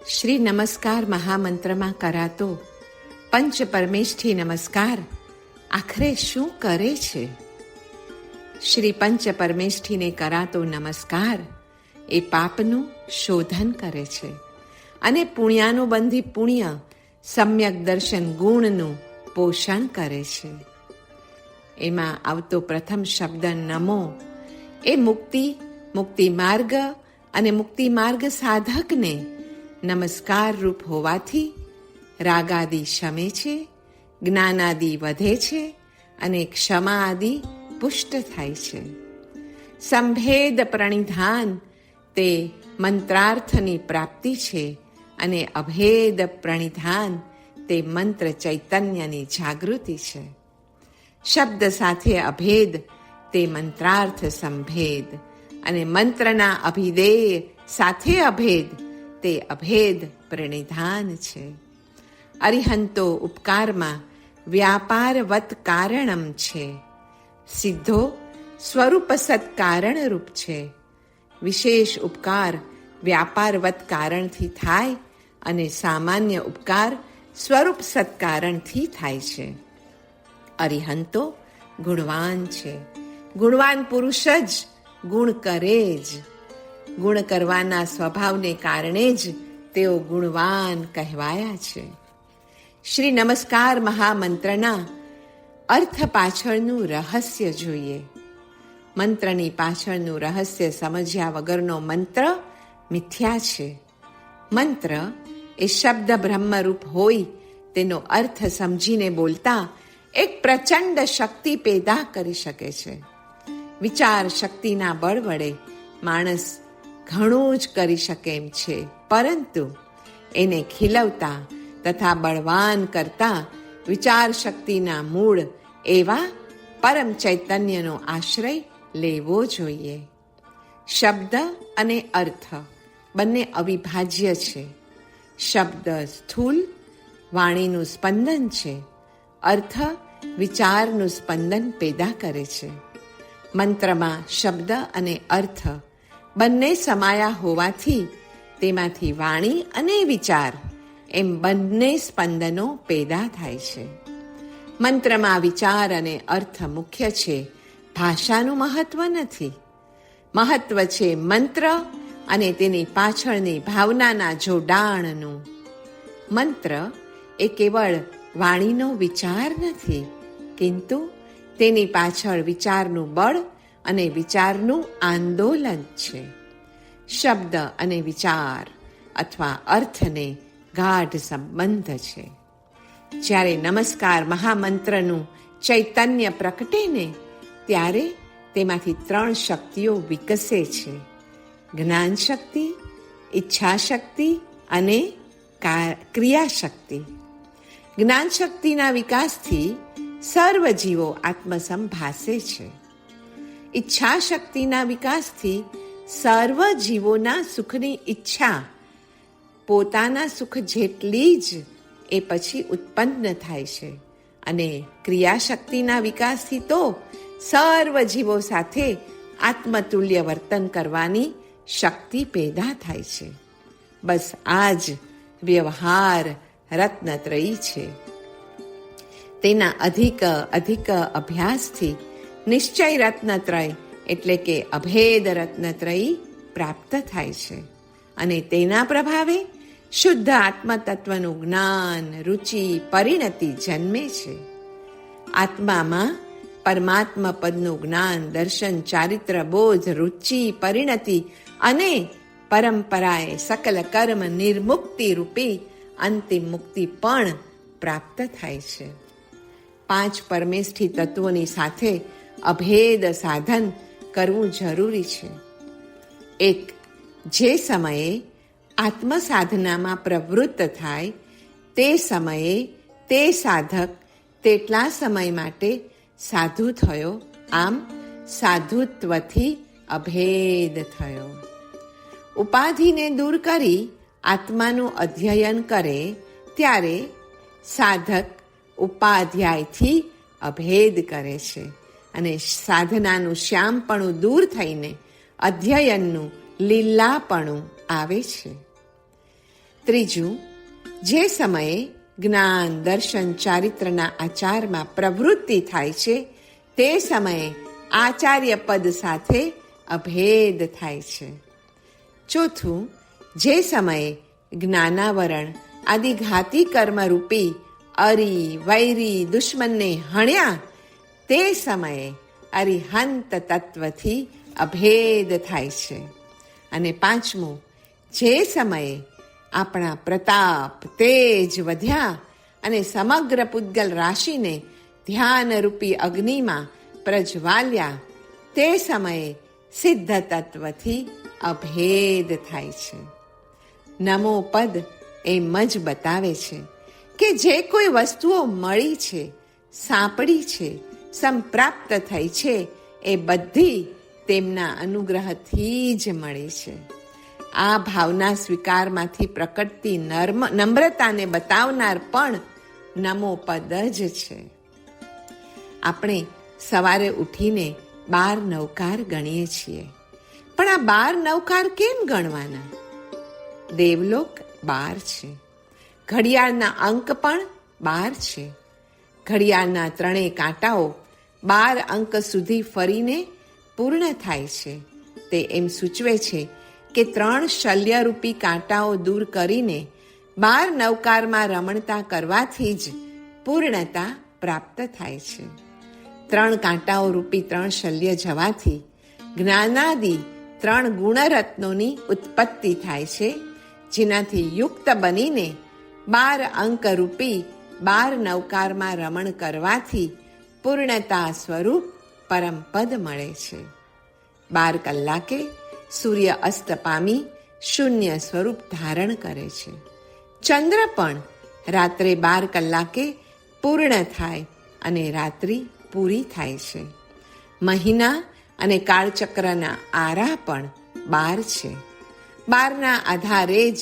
શ્રી નમસ્કાર મહામંત્રમાં કરાતો પંચ પરમેષ્ઠી નમસ્કાર આખરે શું કરે છે? શ્રી પંચ પરમેષ્ઠીને કરાતો નમસ્કાર એ પાપનું શોધન કરે છે અને પુણ્યાનુબંધી પુણ્ય સમ્યક દર્શન ગુણનું પોષણ કરે છે. એમાં આવતો પ્રથમ શબ્દ નમો એ મુક્તિ માર્ગ અને મુક્તિ માર્ગ સાધકને નમસ્કાર રૂપ હોવાથી રાગાદિ શમે છે, જ્ઞાનાદિ વધે છે અને ક્ષમા આદિ પુષ્ટ થાય છે. સંભેદ પ્રણિધાન તે મંત્રાર્થની પ્રાપ્તિ છે અને અભેદ પ્રણિધાન તે મંત્ર ચૈતન્યની જાગૃતિ છે. શબ્દ સાથે અભેદ તે મંત્રાર્થ સંભેદ અને મંત્રના અભિધેય સાથે અભેદ તે અભેદ પ્રણિધાન છે. અરિહંતો ઉપકારમાં વ્યાપારવત કારણમ છે. સિદ્ધો સ્વરૂપ સત્કારણ રૂપ છે. વિશેષ ઉપકાર વ્યાપારવત કારણથી થાય અને સામાન્ય ઉપકાર સ્વરૂપ સત્કારણથી થાય છે. અરિહંતો ગુણવાન છે. ગુણવાન પુરુષ જ ગુણ કરે જ. ગુણ કરવાના સ્વભાવને કારણે જ તેઓ ગુણવાન કહેવાયા છે. શ્રી નમસ્કાર મહામંત્રના અર્થ પાછળનું રહસ્ય જોઈએ. મંત્રની પાછળનું રહસ્ય સમજ્યા વગરનો મંત્ર મિથ્યા છે. મંત્ર એ શબ્દ બ્રહ્મરૂપ હોય તેનો અર્થ સમજીને બોલતા એક પ્રચંડ શક્તિ પેદા કરી શકે છે. વિચાર શક્તિના બળ વડે માણસ ઘણું જ કરી શકે એમ છે, પરંતુ એને ખીલવતા તથા બળવાન કરતા વિચાર શક્તિના મૂળ એવા પરમ ચૈતન્યનો આશ્રય લેવો જોઈએ. શબ્દ અને અર્થ બંને અવિભાજ્ય છે. શબ્દ સ્થૂલ વાણીનું સ્પંદન છે, અર્થ વિચારનું સ્પંદન પેદા કરે છે. મંત્રમાં શબ્દ અને અર્થ બંને સમાયા હોવાથી તેમાંથી વાણી અને વિચાર એમ બંને સ્પંદનો પેદા થાય છે. મંત્રમાં વિચાર અને અર્થ મુખ્ય છે, ભાષાનું મહત્વ નથી. મહત્વ છે મંત્ર અને તેની પાછળની ભાવનાના જોડાણનું. મંત્ર એ કેવળ વાણીનો વિચાર નથી, કિંતુ તેની પાછળ વિચારનું બળ અને વિચારનું આંદોલન છે. શબ્દ અને વિચાર અથવા અર્થને ગાઢ સંબંધ છે. જ્યારે નમસ્કાર મહામંત્રનું ચૈતન્ય પ્રગટે ને ત્યારે તેમાંથી 3 શક્તિઓ વિકસે છે: જ્ઞાન શક્તિ, ઈચ્છા શક્તિ અને ક્રિયાશક્તિ. જ્ઞાન શક્તિના વિકાસથી સર્વ જીવો આત્મસમ ભાસે છે. ઈચ્છા શક્તિના વિકાસથી સર્વ જીવોના સુખની ઈચ્છા પોતાના સુખ જેટલી જ એ પછી ઉત્પન્ન થાય છે. અને ક્રિયાશક્તિના વિકાસથી તો સર્વ જીવો સાથે આત્મતુલ્ય વર્તન કરવાની શક્તિ પેદા થાય છે. બસ આ જ વ્યવહાર રત્નત્રયી છે. તેના અધિક અભ્યાસથી નિશ્ચય રત્નત્રય એટલે કે અભેદ રત્નત્રયી પ્રાપ્ત થાય છે અને તેના પ્રભાવે શુદ્ધ આત્મતત્વનું જ્ઞાન, રુચિ, પરિણતિ જન્મે છે. આત્મામાં પરમાત્મા પદનું જ્ઞાન, દર્શન, ચારિત્ર, બોધ, રુચિ, પરિણતિ અને પરંપરાએ સકલ કર્મ નિર્મુક્તિ રૂપી અંતિમ મુક્તિ પણ પ્રાપ્ત થાય છે. 5 પરમેષ્ઠી તત્વોની સાથે અભેદ સાધન કરવું જરૂરી છે. 1. જે સમયે આત્મ સાધનામાં પ્રવૃત્ત થાય તે સમયે તે સાધક તેટલા સમય માટે સાધુ થયો, આમ સાધુત્વથી અભેદ થયો. ઉપાધિને દૂર કરી આત્માનું અધ્યયન કરે ત્યારે સાધક ઉપાધ્યાયથી અભેદ કરે છે અને સાધનાનું શ્યામપણું દૂર થઈને અધ્યયનનું લીલાપણું આવે છે. ત્રીજું, જે સમયે જ્ઞાન, દર્શન, ચારિત્રના આચારમાં પ્રવૃત્તિ થાય છે તે સમયે આચાર્ય પદ સાથે અભેદ થાય છે. ચોથું, જે સમયે જ્ઞાનાવરણ આદિ ઘાતી કર્મરૂપી અરી, વૈરી, દુશ્મનને હણ્યા તે સમયે અરિહંત તત્વથી અભેદ થાય છે. અને પાંચમું, જે સમયે આપણા પ્રતાપ, તેજ વધ્યા અને સમગ્ર પૂતગલ રાશિને ધ્યાનરૂપી અગ્નિમાં પ્રજ્વાલ્યા તે સમયે સિદ્ધ તત્વથી અભેદ થાય છે. નમો પદ એમ જ બતાવે છે કે જે કોઈ વસ્તુઓ મળી છે, સાંપડી છે, સંપ્રાપ્ત થઈ છે એ બધી તેમના અનુગ્રહથી જ મળી છે. આ ભાવના સ્વીકારમાંથી પ્રકટતી નમ્રતાને બતાવનાર પણ નમો પદ જ છે. આપણે સવારે ઉઠીને 12 નવકાર ગણીએ છીએ, પણ આ 12 નવકાર કેમ ગણવાના? દેવલોક 12 છે, ઘડિયાળના અંક પણ 12 છે. ઘડિયાળના 3 કાંટાઓ 12 અંક સુધી ફરીને પૂર્ણ થાય છે. તે એમ સૂચવે છે કે 3 શલ્યરૂપી કાંટાઓ દૂર કરીને 12 નવકારમાં રમણતા કરવાથી જ પૂર્ણતા પ્રાપ્ત થાય છે. 3 કાંટાઓ રૂપી 3 શલ્ય જવાથી જ્ઞાનાદિ 3 ગુણરત્નોની ઉત્પત્તિ થાય છે, જેનાથી યુક્ત બનીને 12 અંક રૂપી 12 નવકારમાં રમણ કરવાથી પૂર્ણતા સ્વરૂપ પરમપદ મળે છે. 12 કલાકે સૂર્ય અસ્ત પામી શૂન્ય સ્વરૂપ ધારણ કરે છે. ચંદ્ર પણ રાત્રે 12 કલાકે પૂર્ણ થાય અને રાત્રિ પૂરી થાય છે. મહિના અને કાળચક્રના આરા પણ 12 છે. 12ના આધારે જ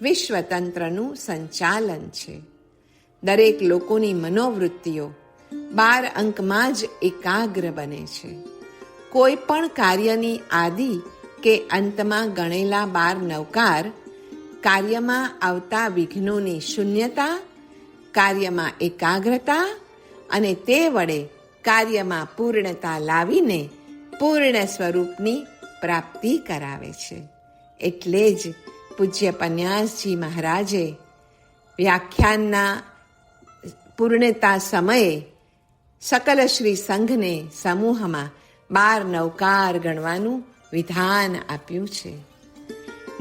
વિશ્વતંત્રનું સંચાલન છે. દરેક લોકોની મનોવૃત્તિઓ 12 અંકમાં જ એકાગ્ર બને છે. કોઈ પણ કાર્યની આદિ કે અંતમાં ગણેલા 12 નવકાર કાર્યમાં આવતા વિઘ્નોની શૂન્યતા, કાર્યમાં એકાગ્રતા અને તે વડે કાર્યમાં પૂર્ણતા લાવીને પૂર્ણ સ્વરૂપની પ્રાપ્તિ કરાવે છે. એટલે જ પૂજ્ય પન્યાસજી મહારાજે વ્યાખ્યાનના પૂર્ણતા સમયે સકલ શ્રી સંઘને સમૂહમાં 12 નવકાર ગણવાનું વિધાન આપ્યું છે.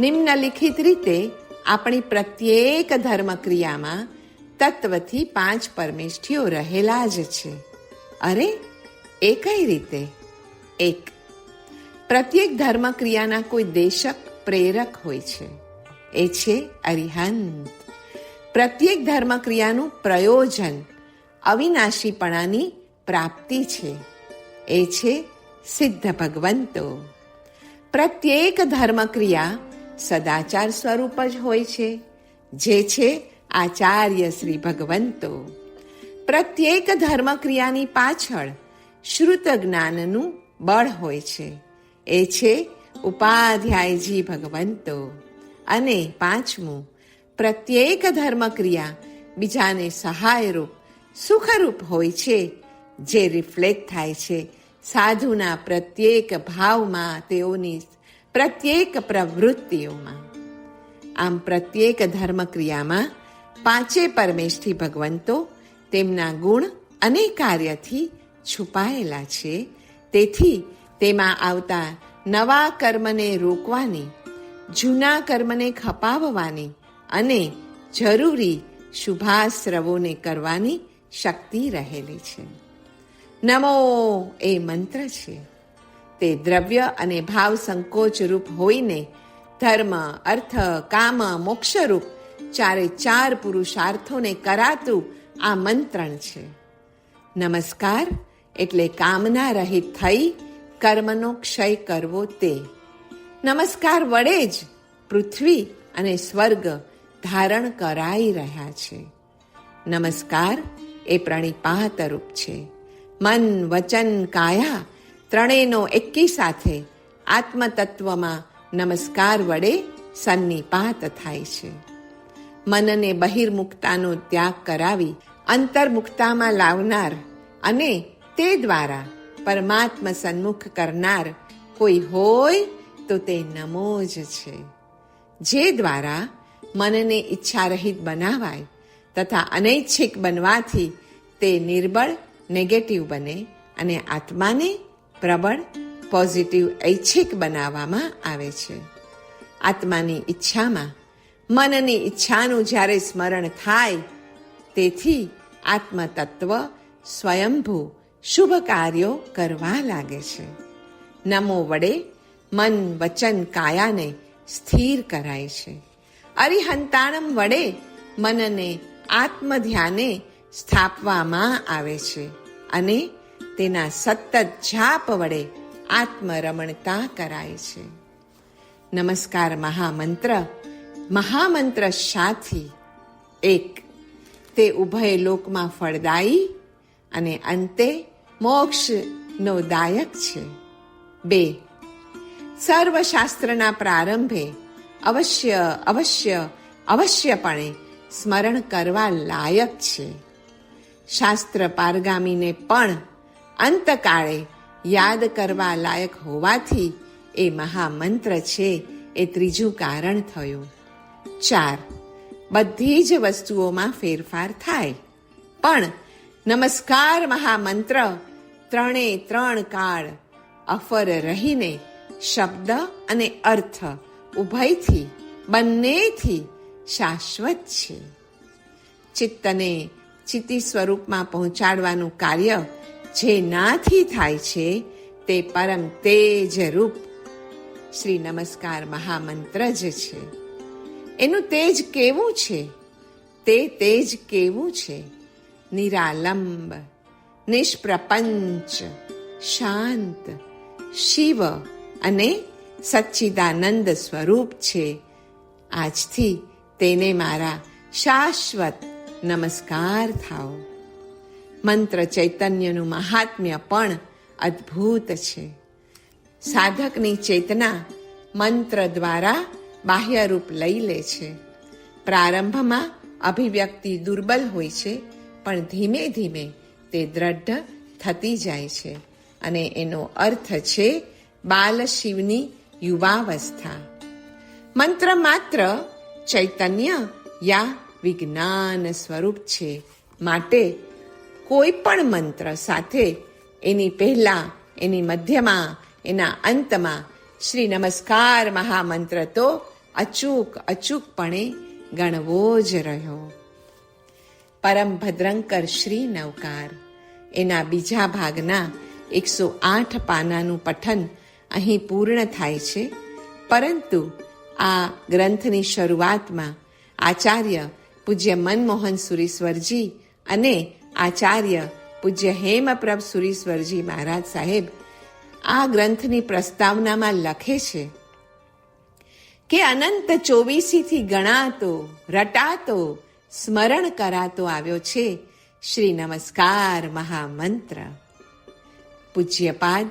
નિમ્નલિખિત રીતે આપણી પ્રત્યેક ધર્મક્રિયામાં તત્વથી 5 પરમેષ્ઠીઓ રહેલા જ છે. અરે એ કઈ રીતે? 1. પ્રત્યેક ધર્મક્રિયાના કોઈ દેશક પ્રેરક હોય છે, એ છે અરિહંત. પ્રત્યેક ધર્મક્રિયાનું પ્રયોજન અવિનાશીપણાની પ્રાપ્તિ છે, એ છે સિદ્ધ ભગવંતો. પ્રત્યેક ધર્મક્રિયા સદાચાર સ્વરૂપ જ હોય છે, જે છે આચાર્ય શ્રી ભગવંતો. પ્રત્યેક ધર્મક્રિયાની પાછળ શ્રુત જ્ઞાનનું બળ હોય છે, એ છે ઉપાધ્યાયજી ભગવંતો. અને 5મું, પ્રત્યેક ધર્મક્રિયા બીજાને સહાયરૂપ સુખરૂપ હોય છે, જે રિફ્લેક્ટ થાય છે સાધુના પ્રત્યેક ભાવમાં, તેઓની પ્રત્યેક પ્રવૃત્તિઓમાં. આમ પ્રત્યેક ધર્મક્રિયામાં 5 પરમેષ્ઠી ભગવંતો તેમના ગુણ અને કાર્યથી છુપાયેલા છે. તેથી તેમાં આવતા નવા કર્મને રોકવાની, જૂના કર્મને ખપાવવાની અને જરૂરી શુભાશ્રવોને કરવાની શક્તિ રહેલી છે. નમો એ મંત્ર છે. તે દ્રવ્ય અને ભાવ સંકોચ રૂપ હોઈને ધર્મ, અર્થ, કામ, મોક્ષરૂપ 4 પુરુષાર્થોને કરાતું આ મંત્રણ છે. નમસ્કાર એટલે કામના રહિત થઈ કર્મનો ક્ષય કરવો તે. નમસ્કાર વડે જ પૃથ્વી અને સ્વર્ગ ધારણ કરાઈ રહ્યા છે. નમસ્કાર એ પ્રણિપાત રૂપ છે. મન, વચન, કાયા ત્રણેયનો એકી સાથે આત્મતત્વમાં નમસ્કાર વડે સન્નિપાત થાય છે. મનને બહિર્મુખતાનો ત્યાગ કરાવી અંતર્મુખતામાં લાવનાર અને તે દ્વારા પરમાત્મા સન્મુખ કરનાર કોઈ હોય તો તે નમો જ છે. જે દ્વારા મનને ઈચ્છારહિત બનાવાય તથા અનૈચ્છિક બનવાથી તે નિર્બળ નેગેટિવ બને અને આત્માને પ્રબળ પોઝિટિવ ઐચ્છિક બનાવવામાં આવે છે. આત્માની ઈચ્છામાં મનની ઈચ્છાનું જ્યારે સ્મરણ થાય તેથી આત્મતત્વ સ્વયંભૂ શુભ કાર્યો કરવા લાગે છે. નમો વડે મન વચન કાયાને સ્થિર કરાય છે. અરિહંતાણમ વડે મનને આત્મધ્યાને સ્થાપવામાં આવે છે અને તેના સતત જાપ વડે આત્મરમણતા કરાય છે. નમસ્કાર મહામંત્ર સાથી 1. તે ઉભય લોકમાં ફળદાયી અને અંતે મોક્ષનો દાયક છે. 2. સર્વશાસ્ત્રના પ્રારંભે અવશ્યપણે સ્મરણ કરવા લાયક છે. શાસ્ત્ર પારગામીને પણ અંતકાળે યાદ કરવા લાયક હોવાથી એ મહામંત્ર છે એ ત્રીજું કારણ થયું. 4. બધી જ વસ્તુઓમાં ફેરફાર થાય પણ નમસ્કાર મહામંત્ર 3 કાળ અફર રહીને શબ્દ અને અર્થ ઉભયથી બંનેથી શાશ્વત છે. ચિત્તને ચિત્તી સ્વરૂપમાં પહોંચાડવાનું કાર્ય જે નાથી થાય છે તે પરમ તેજ રૂપ શ્રી નમસ્કાર મહામંત્ર જ છે. એનું તેજ કેવું છે? તે તેજ કેવું છે? નિરાલંબ, નિષ્પ્રપંચ, શાંત, શિવ અને સચ્ચિદાનંદ સ્વરૂપ છે. આજથી તેને મારા શાશ્વત નમસ્કાર થાઓ. મંત્ર ચૈતન્યનું મહાત્મ્ય પણ અદ્ભુત છે. સાધકની ચેતના મંત્ર દ્વારા બાહ્ય રૂપ લઈ લે છે. પ્રારંભમાં અભિવ્યક્તિ દુર્બલ હોય છે પણ ધીમે ધીમે તે દ્રઢ થતી જાય છે અને એનો અર્થ છે બાલ શિવની યુવાવસ્થા. મંત્ર માત્ર ચૈતન્ય યા વિજ્ઞાન સ્વરૂપ છે. માટે કોઈ પણ મંત્ર સાથે એની પહેલા, એની મધ્યમાં, એના અંતમાં શ્રી નમસ્કાર મહામંત્ર તો અચૂકપણે ગણવો જ રહ્યો. પરમ ભદ્રંકર શ્રી નવકાર એના બીજા ભાગના 108 પાનાનું પઠન અહીં પૂર્ણ થાય છે. પરંતુ આ ગ્રંથની શરૂઆતમાં આચાર્ય પૂજ્ય મનમોહન સુરીશ્વરજી અને આચાર્ય પૂજ્ય હેમપ્રભ સુરીશ્વરજી મહારાજ સાહેબ આ ગ્રંથની પ્રસ્તાવનામાં લખે છે કે અનંત 24થી ગણાતો, રટાતો, સ્મરણ કરાતો આવ્યો છે શ્રી નમસ્કાર મહામંત્ર. પૂજ્યપાદ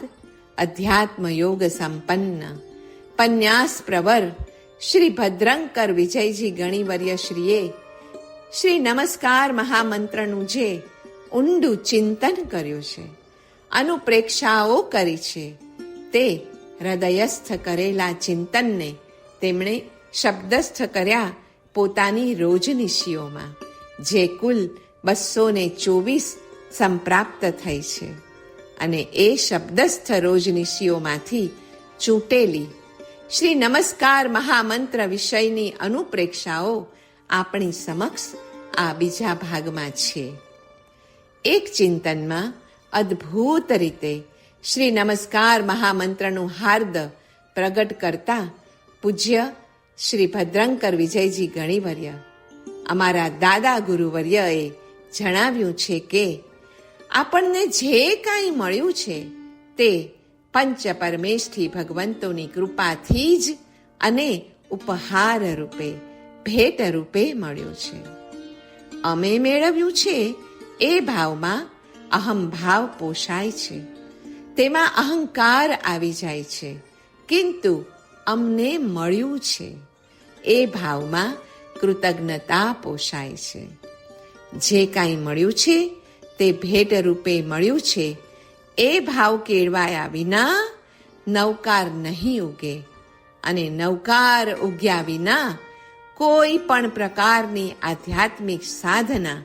અધ્યાત્મ યોગ સંપન્ન પન્યાસ પ્રવર શ્રી ભદ્રંકર વિજયજી ગણીવર્ય શ્રીએ શ્રી નમસ્કાર મહામંત્રનું જે ઊંડું ચિંતન કર્યું છે, અનુપ્રેક્ષાઓ કરી છે, તે હૃદયસ્થ કરેલા ચિંતનને તેમણે શબ્દસ્થ કર્યા પોતાની રોજનીશીઓમાં, જે કુલ 224 સંપ્રાપ્ત થઈ છે. અને એ શબ્દસ્થ રોજનીશીઓમાંથી ચૂંટેલી શ્રી નમસ્કાર મહામંત્ર વિષયની અનુપ્રેક્ષાઓ આપણી સમક્ષ આ બીજા ભાગમાં છે. એક ચિંતનમાં અદ્ભુત રીતે શ્રી નમસ્કાર મહામંત્રનું હાર્દ પ્રગટ કરતા પૂજ્ય શ્રી ભદ્રંકર વિજયજી ગણીવર્ય અમારા દાદા ગુરુવર્યએ જણાવ્યું છે કે આપણને જે કાંઈ મળ્યું છે તે પંચ પરમેષ્ઠી ભગવંતોની કૃપાથી જ અને ઉપહાર રૂપે, ભેટ રૂપે મળ્યું છે. અમે મેળવ્યું છે એ ભાવમાં અહંભાવ પોષાય છે, તેમાં અહંકાર આવી જાય છે. કિંતુ અમને મળ્યું છે એ ભાવમાં કૃતજ્ઞતા પોષાય છે. જે કાંઈ મળ્યું છે તે ભેટ રૂપે મળ્યું છે એ ભાવ કેળવાયા વિના નવકાર નહીં ઉગે, અને નવકાર ઉગ્યા વિના કોઈ પણ પ્રકારની આધ્યાત્મિક સાધના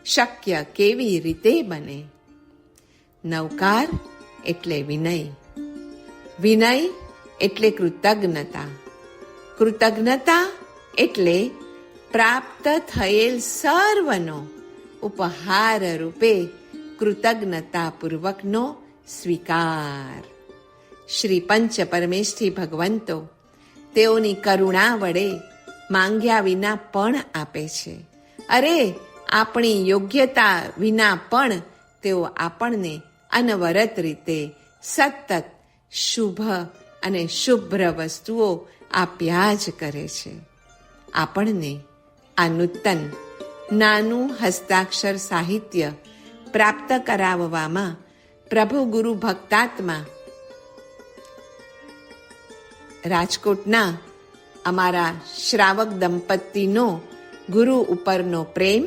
શક્ય કેવી રીતે બને? નવકાર એટલે વિનય, વિનય એટલે કૃતજ્ઞતા, કૃતજ્ઞતા એટલે પ્રાપ્ત થયેલ સર્વનો ઉપહાર રૂપે કૃતજ્ઞતાપૂર્વકનો સ્વીકાર. શ્રી પંચ પરમેષ્ઠી ભગવંતો તેઓની કરુણા વડે માંગ્યા વિના પણ આપે છે. અરે, આપણી યોગ્યતા વિના પણ તેઓ આપણને અનવરત રીતે સતત શુભ અને શુભ્ર વસ્તુઓ આપ્યા જ કરે છે. આપણને આ નૂતન નાનું હસ્તાક્ષર સાહિત્ય પ્રાપ્ત કરાવવામાં પ્રભુ ગુરુ ભક્તાત્મા રાજકોટના અમારા શ્રાવક દંપતીનો ગુરુ ઉપરનો પ્રેમ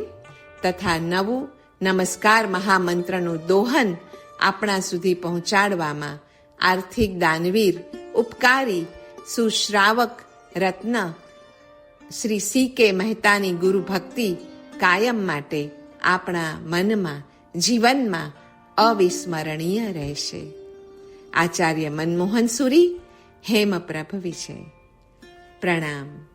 તથા નવું નમસ્કાર મહામંત્રનું દોહન આપણા સુધી પહોંચાડવામાં આર્થિક દાનવીર, ઉપકારી, સુશ્રાવક રત્ન શ્રી C.K. મહેતાની ગુરુ ભક્તિ કાયમ માટે આપણા મનમાં, જીવનમાં અવિસ્મરણીય રહેશે. આચાર્ય મનમોહન સુરી, હેમપ્રભ વિજય. પ્રણામ.